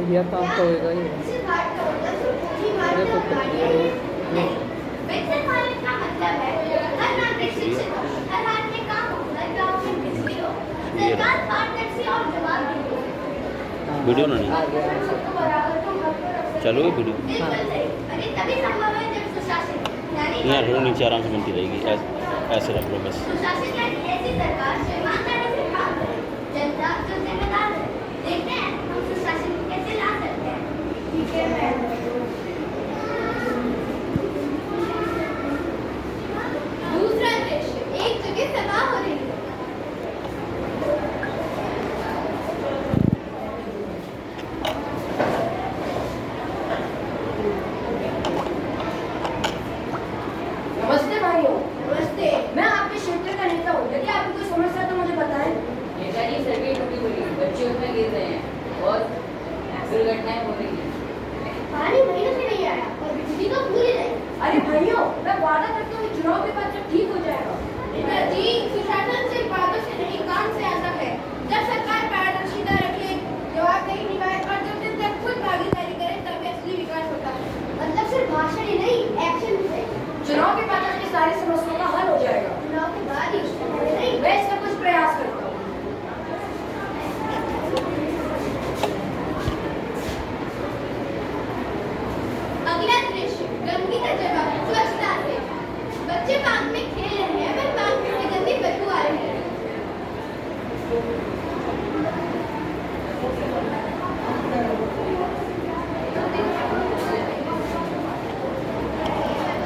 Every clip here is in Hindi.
बढ़िया काम तो होएगा ये। देखो वीडियो ना नहीं चालू है वीडियो यहाँ रखो नीचे आराम से बनती रहेगी ऐसे रख लो बस दूसरा दृश्य एक जगह सभा हो रही है। नमस्ते भाइयों। नमस्ते। मैं आपके क्षेत्र का नेता हूँ। यदि आपको कोई समस्या है तो मुझे बताएं। नेताजी सड़कें टूटी पड़ी, बच्चे उसमें गिर रहे हैं और दुर्घटनाएं हो रही हैं। पानी महीनों से नहीं आया और बिजली तो पूरी नहीं। अरे भाइयों, मैं वादा करता हूँ चुनाव के बाद सब ठीक हो जाएगा। नेताजी, सुशासन सिर्फ बातों से नहीं काम से आता है। जब सरकार पारदर्शिता रखे, जवाबदेही निभाए और जब दिन तक खुद भागीदारी करे तब असली विकास होता है। मतलब सिर्फ भाषण ही नहीं, एक्शन भी चाहिए। चुनाव के बाद आपकी सारी समस्याओं का हल हो जाएगा। चुनाव के बाद ही नहीं। मैं इसका कुछ प्रयास करता हूँ। अगला दृश्य गंदगी का जवाब स्वच्छता से। बच्चे पार्क में खेल रहे हैं पर पार्क में गंदी बदबू आ रही है।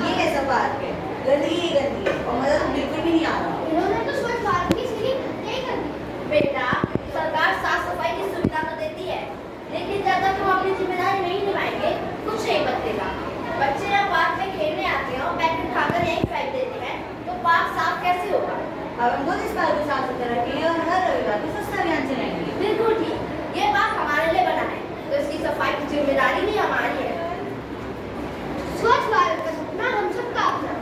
ये कैसा पार्क है? गंदगी ही गंदगी है और मजा तो बिल्कुल भी नहीं आ रहा। इन्होंने तो स्वच्छ भारत की सीढ़ी क्या ही कर दी। बेटा, सरकार साफ सफाई की सुविधा तो देती है, लेकिन जब तक हम अपनी जिम्मेदारी नहीं निभाएंगे कुछ नहीं बदलेगा। बच्चे जब पार्क में खेलने आते हैं और पैकेट खाकर यहीं फेंक देते हैं तो पार्क साफ कैसे होगा? अब हम खुद इस पार्क को साफ सुथरा रखेंगे और हर रविवार को स्वच्छता अभियान चलाएंगे। बिल्कुल ठीक। ये पार्क हमारे लिए बना है तो इसकी सफाई की जिम्मेदारी भी हमारी है। स्वच्छ भारत का सपना हम सबका अपना है।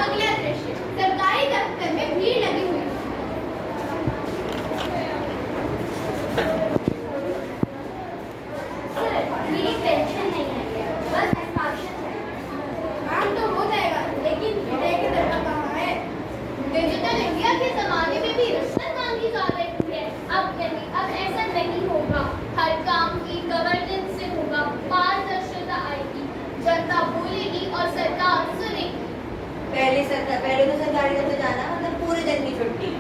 अगला दृश्य सरकारी दफ्तर में भीड़ लगी हुई है। सर, मेरी पेंशन नहीं है, बस हस्ताक्षर है। काम तो हो जाएगा, लेकिन विनय की तरह कहाँ है? डिजिटल इंडिया के जमाने में भी रिश्वत मांगी जा रही है। अब ऐसा नहीं होगा। हर काम की गवर्नेंस से होगा, पारदर्शिता आएगी, जनता बोलेगी और सरकार सुनेगी। पहले तो सरकारी दफ्तर जाना मतलब पूरे दिन की छुट्टी।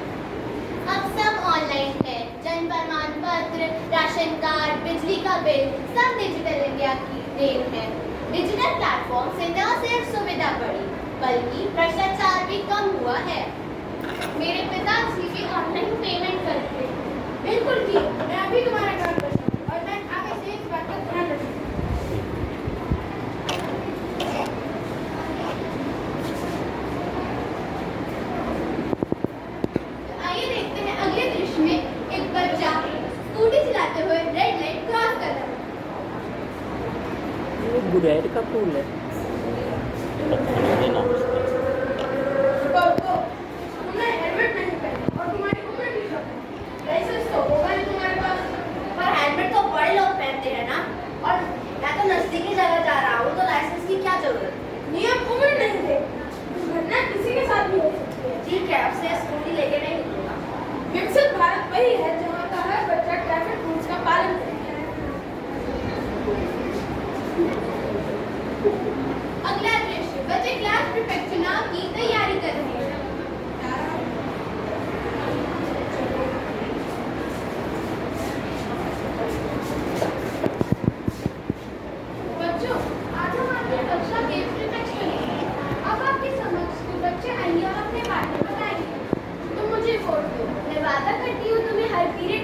अब सब ऑनलाइन है। जन प्रमाण पत्र, राशन कार्ड, बिजली का बिल सब डिजिटल इंडिया की देन है। डिजिटल प्लेटफॉर्म से न सिर्फ सुविधा बढ़ी बल्कि भ्रष्टाचार भी कम हुआ है। मेरे पिताजी भी ऑनलाइन पेमेंट करते हैं। बिल्कुल ठीक। मैं अभी तुम्हारा काम करता हूँ और मैं आगे से इस बात का ध्यान रखूंगा। आइए देखते हैं अगले दृश्य में एक बच्चा स्कूटी चलाते हुए रेड लाइट क्रॉस कर रहा है। ये गुड़ैल का फूल है। देना तुमने हेलमेट नहीं पहना और तुम्हारी उम्र भी कम है। लाइसेंस तो होगा नहीं तुम्हारे पास, पर हेलमेट तो बड़े लोग पहनते हैं ना। और मैं तो नजदीकी जगह जा रहा हूँ तो लाइसेंस की क्या जरूरत? नियम उम्र नहीं थे, दुर्घटना किसी के साथ भी हो सकती है। ठीक है, अब से स्कूटी लेके नहीं निकलूंगा। विकसित भारत वही है जहाँ का हर बच्चा ट्रैफिक रूल्स का पालन करे। अगला दृश्य बच्चे क्लास प्रीफेक्ट चुनाव की तैयारी कर रहे हैं। बच्चों, आज हम आपकी कक्षा के प्रीफेक्ट चुनेंगे। अब आपकी समझ के बच्चे आइए और अपने बारे में बताएंगे। तुम मुझे वोट दो। मैं वादा करती हूँ तुम्हें हर पीरियड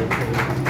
देखो